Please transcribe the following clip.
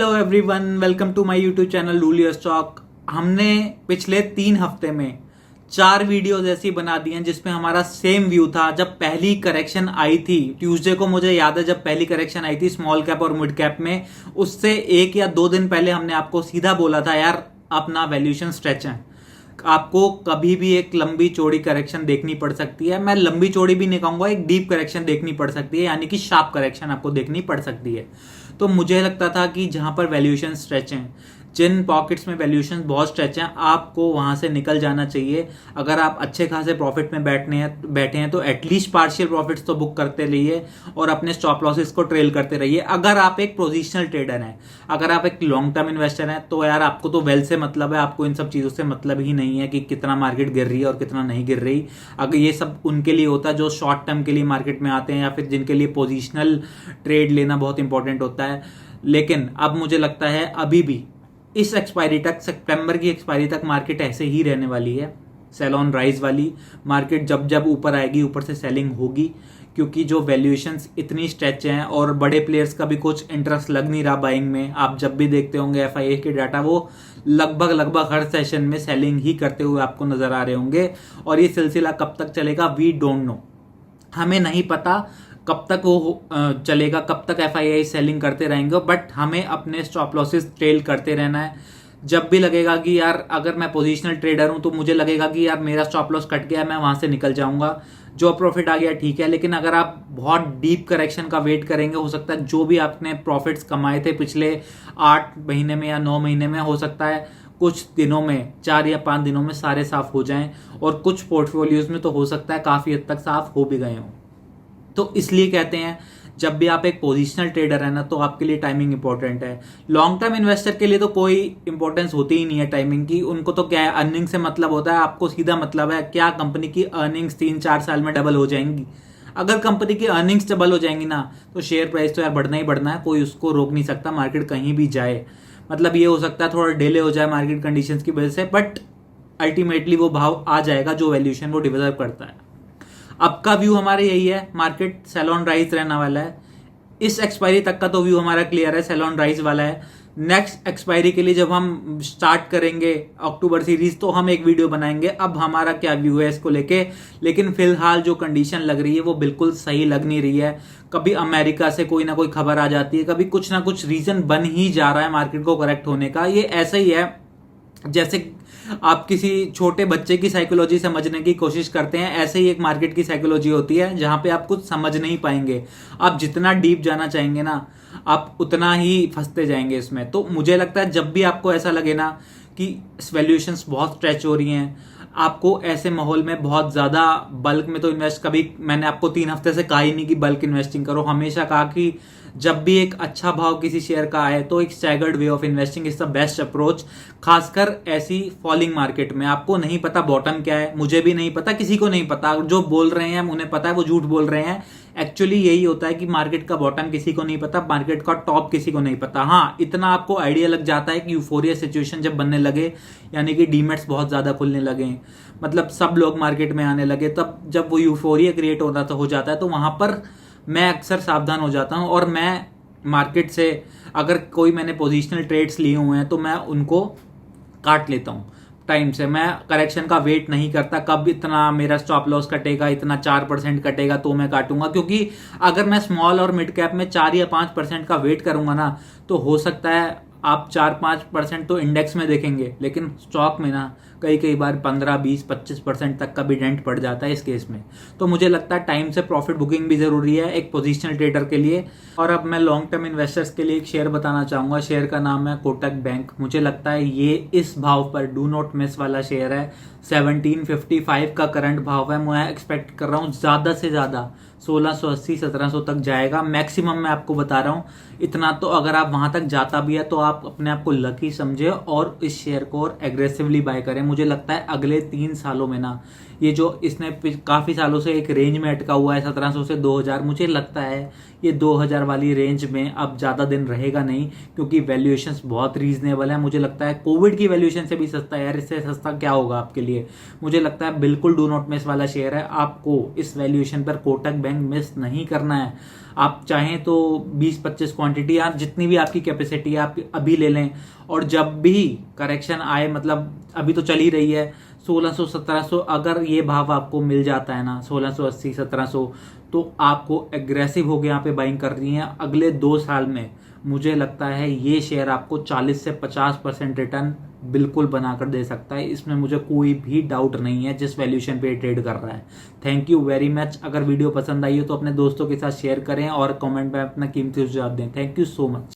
Hello everyone, welcome to my YouTube channel लूल your stock. हमने पिछले 3 हफ्ते में 4 वीडियोस ऐसी बना दी हैं जिसमें हमारा सेम व्यू था। जब पहली करेक्शन आई थी ट्यूसडे को, मुझे याद है जब पहली करेक्शन आई थी स्मॉल कैप और मिड कैप में, उससे 1 या 2 दिन पहले हमने आपको सीधा बोला था यार अपना वैल्यूएशन स्ट्रेच है, आपको कभी भी एक लंबी चौड़ी करेक्शन देखनी पड़ सकती है। मैं लंबी चौड़ी भी नहीं कहूंगा, एक डीप करेक्शन देखनी पड़ सकती है, यानी कि शार्प करेक्शन आपको देखनी पड़ सकती है। तो मुझे लगता था कि जहां पर वैल्यूएशन स्ट्रेच हैं, जिन पॉकेट्स में वैल्यूएशन बहुत स्ट्रेच हैं, आपको वहां से निकल जाना चाहिए। अगर आप अच्छे खासे प्रॉफिट में बैठे हैं तो एटलीस्ट पार्शियल प्रॉफिट्स तो बुक करते रहिए और अपने स्टॉप लॉसेस को ट्रेल करते रहिए। अगर आप एक पोजिशनल ट्रेडर हैं, अगर आप एक लॉन्ग टर्म इन्वेस्टर हैं, तो यार आपको तो वेल से मतलब है, आपको इन सब चीजों से मतलब ही नहीं है कि कितना मार्केट गिर रही है और कितना नहीं गिर रही। अगर ये सब उनके लिए होता है जो शॉर्ट टर्म के लिए मार्केट में आते हैं या फिर जिनके लिए पोजिशनल ट्रेड लेना बहुत इंपॉर्टेंट होता है। लेकिन अब मुझे लगता है अभी भी इस एक्सपायरी तक, सितंबर की एक्सपायरी तक मार्केट ऐसे ही रहने वाली है, सेल ऑन राइज वाली मार्केट। जब जब ऊपर आएगी ऊपर से सेलिंग होगी, क्योंकि जो वैल्यूएशंस इतनी स्ट्रेच हैं और बड़े प्लेयर्स का भी कुछ इंटरेस्ट लग नहीं रहा बाइंग में। आप जब भी देखते होंगे एफआईए के डाटा, वो लगभग हर सेशन में सेलिंग ही करते हुए आपको नजर आ रहे होंगे। और ये सिलसिला कब तक चलेगा वी डोंट नो, हमें नहीं पता कब तक वो चलेगा, कब तक एफआईआई सेलिंग करते रहेंगे। बट हमें अपने स्टॉप लॉसेस ट्रेल करते रहना है। जब भी लगेगा कि यार अगर मैं पोजिशनल ट्रेडर हूं तो मुझे लगेगा कि यार मेरा स्टॉप लॉस कट गया, मैं वहां से निकल जाऊंगा, जो प्रॉफिट आ गया ठीक है। लेकिन अगर आप बहुत डीप करेक्शन का वेट करेंगे, हो सकता है जो भी आपने प्रॉफिट्स कमाए थे पिछले 8 महीने में या 9 महीने में, हो सकता है कुछ दिनों में, 4 या 5 दिनों में सारे साफ हो जाएं। और कुछ पोर्टफोलियोज में तो हो सकता है काफी हद तक साफ हो भी गए हों। तो इसलिए कहते हैं जब भी आप एक पोजिशनल ट्रेडर है ना, तो आपके लिए टाइमिंग इंपॉर्टेंट है। लॉन्ग टर्म इन्वेस्टर के लिए तो कोई इंपॉर्टेंस होती ही नहीं है टाइमिंग की। उनको तो क्या है, अर्निंग से मतलब होता है। आपको सीधा मतलब है क्या कंपनी की अर्निंग्स 3-4 साल में डबल हो जाएंगी। अगर कंपनी की अर्निंग्स डबल हो जाएंगी ना, तो शेयर प्राइस तो यार बढ़ना ही बढ़ना है, कोई उसको रोक नहीं सकता। मार्केट कहीं भी जाए, मतलब ये हो सकता है थोड़ा डिले हो जाए मार्केट कंडीशंस की वजह से, बट अल्टीमेटली वो भाव आ जाएगा जो वैल्यूएशन वो डिजर्व करता है। अब का व्यू हमारा यही है, मार्केट सेल ऑन राइज रहने वाला है। इस एक्सपायरी तक का तो व्यू हमारा क्लियर है, सेल ऑन राइज वाला है। नेक्स्ट एक्सपायरी के लिए जब हम स्टार्ट करेंगे अक्टूबर सीरीज, तो हम एक वीडियो बनाएंगे अब हमारा क्या व्यू है इसको लेके। लेकिन फिलहाल जो कंडीशन लग रही है वो बिल्कुल सही लग नहीं रही है। कभी अमेरिका से कोई ना कोई खबर आ जाती है, कभी कुछ ना कुछ रीजन बन ही जा रहा है मार्केट को करेक्ट होने का। ये ऐसा ही है जैसे आप किसी छोटे बच्चे की साइकोलॉजी समझने की कोशिश करते हैं, ऐसे ही एक मार्केट की साइकोलॉजी होती है जहां पे आप कुछ समझ नहीं पाएंगे। आप जितना डीप जाना चाहेंगे ना, आप उतना ही फंसते जाएंगे इसमें। तो मुझे लगता है जब भी आपको ऐसा लगे ना कि वैल्यूएशंस बहुत स्ट्रेच हो रही हैं, आपको ऐसे माहौल में बहुत ज्यादा बल्क में तो इन्वेस्ट, कभी मैंने आपको 3 हफ्ते से कहा ही नहीं कि बल्क इन्वेस्टिंग करो। हमेशा कहा कि जब भी एक अच्छा भाव किसी शेयर का आए तो एक staggered way of investing is the best approach. खासकर ऐसी फॉलिंग मार्केट में आपको नहीं पता बॉटम क्या है, मुझे भी नहीं पता, किसी को नहीं पता। जो बोल रहे हैं उन्हें पता है, वो झूठ बोल रहे हैं। एक्चुअली यही होता है कि मार्केट का बॉटम किसी को नहीं पता, मार्केट का टॉप किसी को नहीं पता। हाँ, इतना आपको आइडिया लग जाता है कि यूफोरिया सिचुएशन जब बनने लगे, यानी कि डीमेट्स बहुत ज्यादा खुलने लगे, मतलब सब लोग मार्केट में आने लगे, तब जब वो यूफोरिया क्रिएट हो जाता है, तो वहां पर मैं अक्सर सावधान हो जाता हूं। और मैं मार्केट से अगर कोई मैंने पोजिशनल ट्रेड्स लिए हुए हैं तो मैं उनको काट लेता हूं टाइम से। मैं करेक्शन का वेट नहीं करता कब इतना मेरा स्टॉप लॉस कटेगा, इतना 4% कटेगा तो मैं काटूंगा। क्योंकि अगर मैं स्मॉल और मिड कैप में 4 या 5% का वेट करूंगा ना, तो हो सकता है आप 4-5% तो इंडेक्स में देखेंगे, लेकिन स्टॉक में ना कई बार 15-20-25% तक का भी डेंट पड़ जाता है इस केस में। तो मुझे लगता है टाइम से प्रॉफिट बुकिंग भी जरूरी है एक पोजिशनल ट्रेडर के लिए। और अब मैं लॉन्ग टर्म इन्वेस्टर्स के लिए एक शेयर बताना चाहूंगा। शेयर का नाम है कोटक बैंक। मुझे लगता है ये इस भाव पर डू नॉट मिस वाला शेयर है। 1755 का करंट भाव है। मैं एक्सपेक्ट कर रहा हूँ ज्यादा से ज्यादा 1680-1700 तक जाएगा मैक्सिमम। मैं आपको बता रहा हूँ इतना। तो अगर आप वहां तक जाता भी है तो आप अपने आप को लकी समझे और इस शेयर को और एग्रेसिवली बाय करें। मुझे लगता है अगले 3 सालों में ना ये जो इसने काफ़ी सालों से एक रेंज में अटका हुआ है 1700 से 2000, मुझे लगता है ये 2000 वाली रेंज में अब ज़्यादा दिन रहेगा नहीं, क्योंकि वैल्यूएशंस बहुत रीजनेबल है। मुझे लगता है कोविड की वैल्यूएशन से भी सस्ता है यार, इससे सस्ता क्या होगा आपके लिए। मुझे लगता है बिल्कुल डू नॉट मिस वाला शेयर है, आपको इस वैल्यूएशन पर कोटक बैंक मिस नहीं करना है। आप चाहें तो 20-25 क्वांटिटी या जितनी भी आपकी कैपेसिटी है आप अभी ले लें, और जब भी करेक्शन आए, मतलब अभी तो चल ही रही है 1600-1700, अगर ये भाव आपको मिल जाता है ना 1680-1700, तो आपको एग्रेसिव होकर यहाँ पे बाइंग कर रही है। अगले 2 साल में मुझे लगता है ये शेयर आपको 40 से 50% रिटर्न बिल्कुल बनाकर दे सकता है, इसमें मुझे कोई भी डाउट नहीं है जिस वैल्यूएशन पे ट्रेड कर रहा है। Thank you very much. अगर वीडियो पसंद आई हो तो अपने दोस्तों के साथ शेयर करें और कमेंट में अपना कीमती सुझाव दें। Thank you so much.